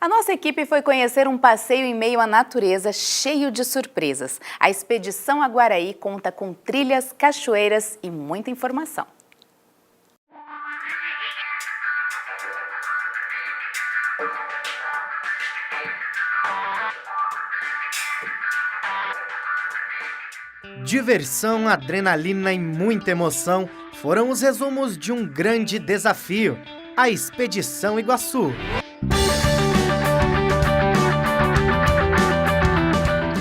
A nossa equipe foi conhecer um passeio em meio à natureza cheio de surpresas. A Expedição Aguaraí conta com trilhas, cachoeiras e muita informação. Diversão, adrenalina e muita emoção foram os resumos de um grande desafio, a Expedição Iguaçu.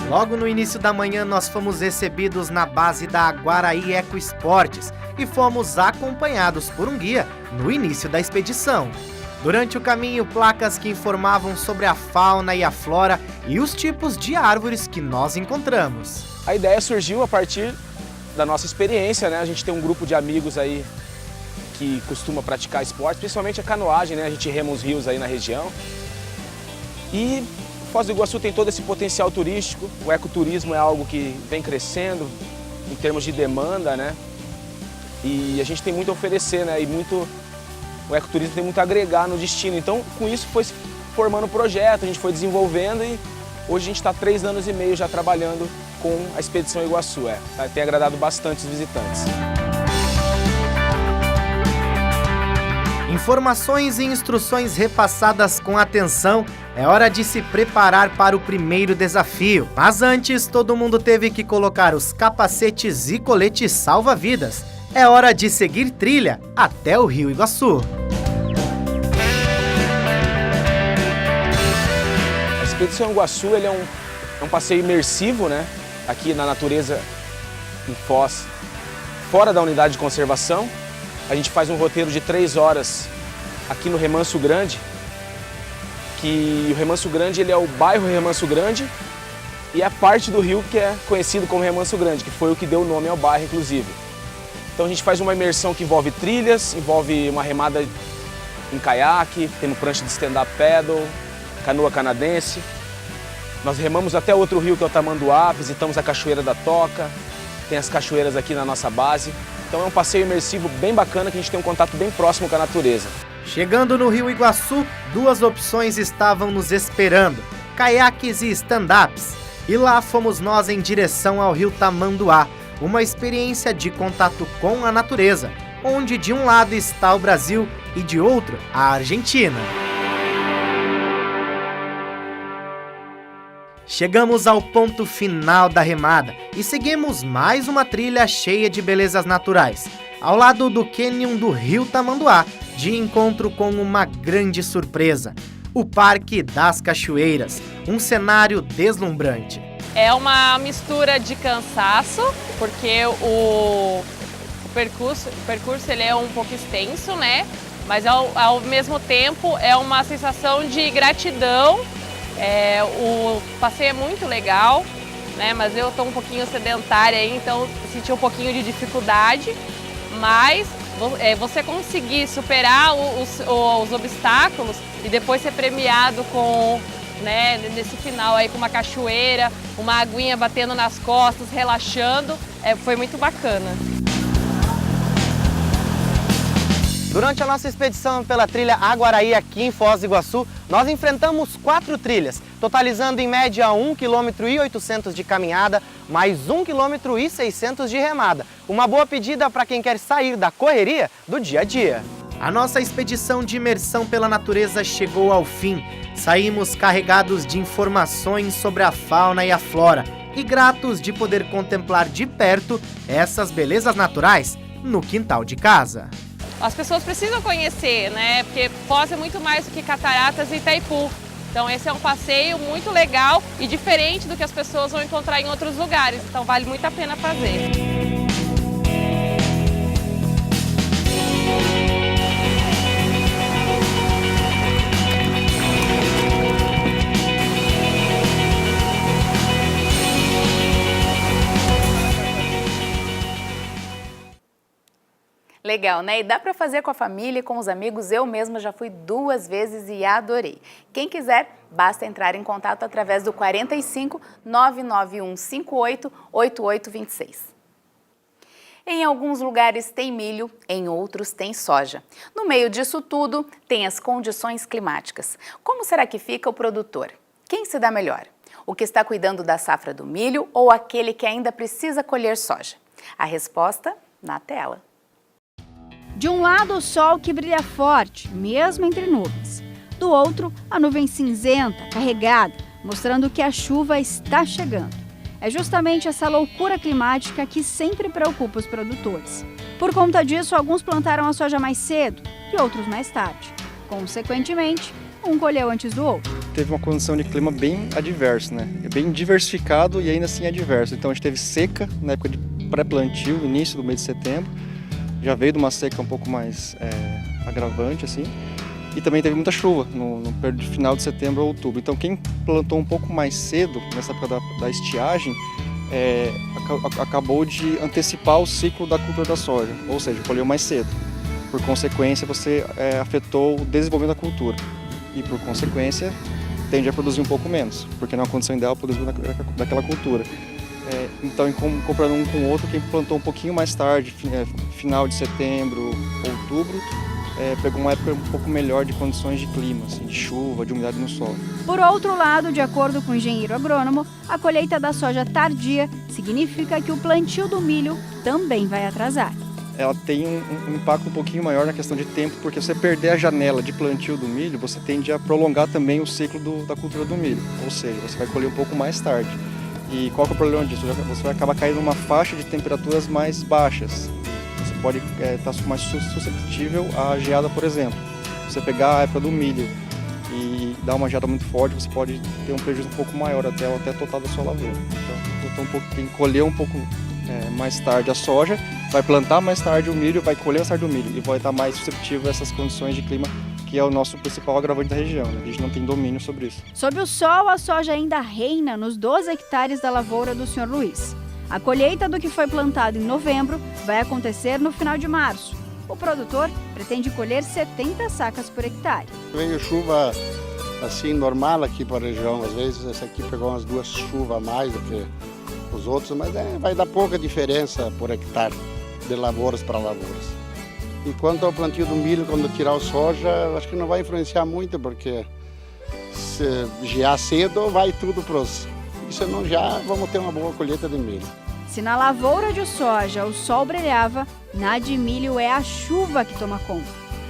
Logo no início da manhã, nós fomos recebidos na base da Aguaraí Eco Esportes e fomos acompanhados por um guia no início da expedição. Durante o caminho, placas que informavam sobre a fauna e a flora e os tipos de árvores que nós encontramos. A ideia surgiu a partir da nossa experiência, né? A gente tem um grupo de amigos aí que costuma praticar esporte, principalmente a canoagem, né? A gente rema os rios aí na região. E Foz do Iguaçu tem todo esse potencial turístico, o ecoturismo é algo que vem crescendo em termos de demanda, né? E a gente tem muito a oferecer, né? O ecoturismo tem muito a agregar no destino. Então, com isso foi se formando o projeto, a gente foi desenvolvendo e hoje a gente está 3 anos e meio já trabalhando com a Expedição Iguaçu. Tem agradado bastante os visitantes. Informações e instruções repassadas com atenção, é hora de se preparar para o primeiro desafio. Mas antes, todo mundo teve que colocar os capacetes e coletes salva-vidas. É hora de seguir trilha até o Rio Iguaçu. A Expedição Iguaçu ele é um passeio imersivo, né? Aqui na natureza, em Foz, fora da unidade de conservação. A gente faz um roteiro de 3 horas aqui no Remanso Grande, que o Remanso Grande ele é o bairro Remanso Grande e é parte do rio que é conhecido como Remanso Grande, que foi o que deu o nome ao bairro, inclusive. Então a gente faz uma imersão que envolve trilhas, envolve uma remada em caiaque, temos prancha de stand-up paddle, canoa canadense. Nós remamos até outro rio que é o Tamanduá, visitamos a Cachoeira da Toca, tem as cachoeiras aqui na nossa base. Então é um passeio imersivo bem bacana que a gente tem um contato bem próximo com a natureza. Chegando no Rio Iguaçu, 2 opções estavam nos esperando, caiaques e stand-ups. E lá fomos nós em direção ao rio Tamanduá, uma experiência de contato com a natureza, onde de um lado está o Brasil e de outro a Argentina. Chegamos ao ponto final da remada e seguimos mais uma trilha cheia de belezas naturais, ao lado do cânion do rio Tamanduá, de encontro com uma grande surpresa, o Parque das Cachoeiras, um cenário deslumbrante. É uma mistura de cansaço, porque o percurso ele é um pouco extenso, né? Mas ao mesmo tempo é uma sensação de gratidão. O passeio é muito legal, né? Mas eu estou um pouquinho sedentária aí, então senti um pouquinho de dificuldade. Mas você conseguir superar os obstáculos e depois ser premiado com, né, nesse final aí com uma cachoeira, uma aguinha batendo nas costas, relaxando, foi muito bacana. Durante a nossa expedição pela trilha Aguaraí aqui em Foz do Iguaçu, nós enfrentamos 4 trilhas, totalizando em média 1,8 km de caminhada, mais 1,6 km de remada. Uma boa pedida para quem quer sair da correria do dia a dia. A nossa expedição de imersão pela natureza chegou ao fim. Saímos carregados de informações sobre a fauna e a flora e gratos de poder contemplar de perto essas belezas naturais no quintal de casa. As pessoas precisam conhecer, né? Porque Foz é muito mais do que Cataratas e Itaipu. Então esse é um passeio muito legal e diferente do que as pessoas vão encontrar em outros lugares. Então vale muito a pena fazer. Legal, né? E dá para fazer com a família e com os amigos. Eu mesma já fui 2 vezes e adorei. Quem quiser, basta entrar em contato através do 45 991 58 8826. Em alguns lugares tem milho, em outros tem soja. No meio disso tudo, tem as condições climáticas. Como será que fica o produtor? Quem se dá melhor? O que está cuidando da safra do milho ou aquele que ainda precisa colher soja? A resposta na tela. De um lado, o sol que brilha forte, mesmo entre nuvens. Do outro, a nuvem cinzenta, carregada, mostrando que a chuva está chegando. É justamente essa loucura climática que sempre preocupa os produtores. Por conta disso, alguns plantaram a soja mais cedo e outros mais tarde. Consequentemente, um colheu antes do outro. Teve uma condição de clima bem adversa, né? É bem diversificado e ainda assim adverso. Então a gente teve seca na época de pré-plantio, início do mês de setembro. Já veio de uma seca um pouco mais agravante, assim. E também teve muita chuva no período de final de setembro a outubro. Então quem plantou um pouco mais cedo, nessa época da estiagem, acabou de antecipar o ciclo da cultura da soja, ou seja, colheu mais cedo. Por consequência, você afetou o desenvolvimento da cultura e, por consequência, tende a produzir um pouco menos, porque não é uma condição ideal produzir daquela cultura. Então, comparando um com o outro, quem plantou um pouquinho mais tarde, final de setembro, outubro, pegou uma época um pouco melhor de condições de clima, assim, de chuva, de umidade no solo. Por outro lado, de acordo com o engenheiro agrônomo, a colheita da soja tardia significa que o plantio do milho também vai atrasar. Ela tem um impacto um pouquinho maior na questão de tempo, porque se você perder a janela de plantio do milho, você tende a prolongar também o ciclo da cultura do milho, ou seja, você vai colher um pouco mais tarde. E qual que é o problema disso? Você vai acabar caindo numa faixa de temperaturas mais baixas. Você pode estar mais suscetível à geada, por exemplo. Se você pegar a época do milho e dar uma geada muito forte, você pode ter um prejuízo um pouco maior até total da sua lavoura. Então tem que colher um pouco mais tarde a soja, vai plantar mais tarde o milho, vai colher mais tarde o milho e vai estar mais suscetível a essas condições de clima, que é o nosso principal agravante da região, né? A gente não tem domínio sobre isso. Sob o sol, a soja ainda reina nos 12 hectares da lavoura do Sr. Luiz. A colheita do que foi plantado em novembro vai acontecer no final de março. O produtor pretende colher 70 sacas por hectare. Veio chuva assim normal aqui para a região, às vezes essa aqui pegou umas 2 chuvas a mais do que os outros, mas vai dar pouca diferença por hectare de lavouras para lavouras. E quanto ao plantio do milho, quando tirar o soja, acho que não vai influenciar muito, porque se gear cedo, vai tudo para os... E se não gear, vamos ter uma boa colheita de milho. Se na lavoura de soja o sol brilhava, na de milho é a chuva que toma conta.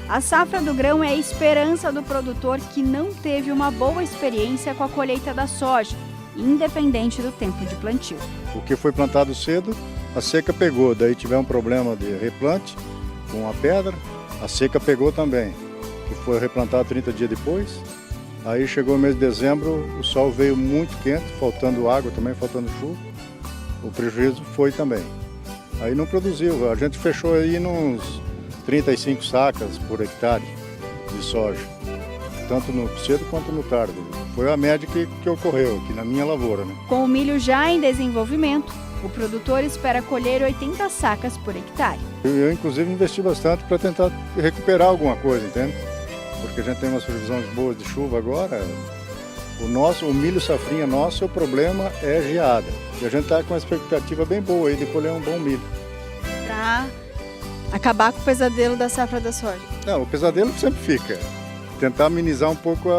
A safra do grão é a esperança do produtor que não teve uma boa experiência com a colheita da soja, independente do tempo de plantio. O que foi plantado cedo, a seca pegou, daí tiver um problema de replante com a pedra, a seca pegou também, que foi replantado 30 dias depois. Aí chegou o mês de dezembro, o sol veio muito quente, faltando água também, faltando chuva. O prejuízo foi também. Aí não produziu, a gente fechou aí nos 35 sacas por hectare de soja, tanto no cedo quanto no tarde. Foi a média que ocorreu aqui na minha lavoura, né? Com o milho já em desenvolvimento, o produtor espera colher 80 sacas por hectare. Eu inclusive investi bastante para tentar recuperar alguma coisa, entende? Porque a gente tem umas previsões boas de chuva agora. O milho safrinha nosso, o problema é geada. E a gente está com uma expectativa bem boa aí de colher um bom milho. Para acabar com o pesadelo da safra da soja. Não, o pesadelo sempre fica. Tentar amenizar um pouco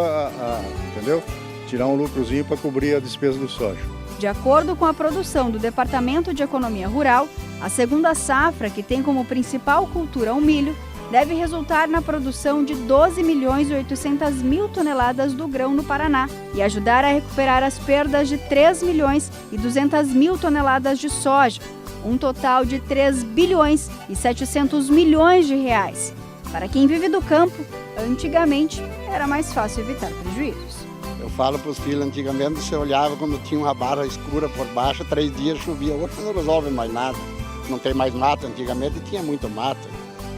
entendeu? Tirar um lucrozinho para cobrir a despesa do soja. De acordo com a produção do Departamento de Economia Rural, a segunda safra, que tem como principal cultura o milho, deve resultar na produção de 12.800.000 toneladas do grão no Paraná e ajudar a recuperar as perdas de 3.200.000 toneladas de soja, um total de 3.700 bilhões de reais. Para quem vive do campo, antigamente era mais fácil evitar prejuízos. Eu falo para os filhos, antigamente você olhava quando tinha uma barra escura por baixo, 3 dias chovia, hoje não resolve mais nada. Não tem mais mato, antigamente tinha muito mato.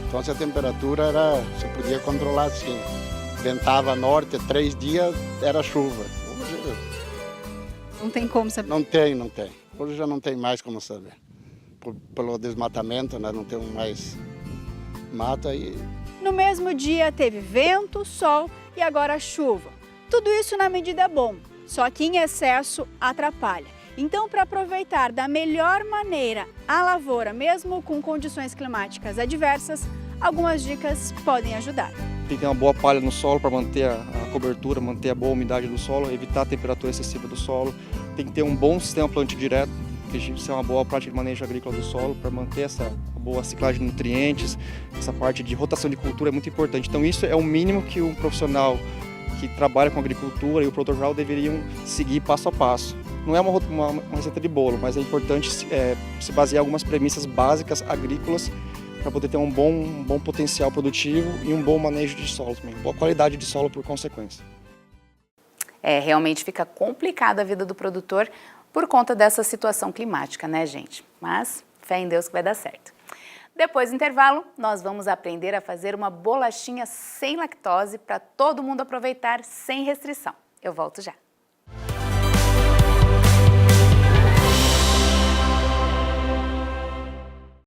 Então se a temperatura você podia controlar assim. Ventava a norte, 3 dias era chuva. Hoje, não tem como saber. Não tem. Hoje já não tem mais como saber. Pelo desmatamento, né? Não tem mais mato aí. No mesmo dia teve vento, sol e agora chuva. Tudo isso na medida bom, só que em excesso atrapalha. Então, para aproveitar da melhor maneira a lavoura, mesmo com condições climáticas adversas, algumas dicas podem ajudar. Tem que ter uma boa palha no solo para manter a cobertura, manter a boa umidade do solo, evitar a temperatura excessiva do solo. Tem que ter um bom sistema plantio direto, que isso é uma boa prática de manejo agrícola do solo, para manter essa boa ciclagem de nutrientes, essa parte de rotação de cultura é muito importante. Então isso é o mínimo que um profissional que trabalha com agricultura e o produtor rural deveriam seguir passo a passo. Não é uma receita de bolo, mas é importante se basear em algumas premissas básicas agrícolas para poder ter um bom potencial produtivo e um bom manejo de solo também, boa qualidade de solo por consequência. Realmente fica complicada a vida do produtor por conta dessa situação climática, né, gente? Mas fé em Deus que vai dar certo. Depois do intervalo, nós vamos aprender a fazer uma bolachinha sem lactose para todo mundo aproveitar sem restrição. Eu volto já.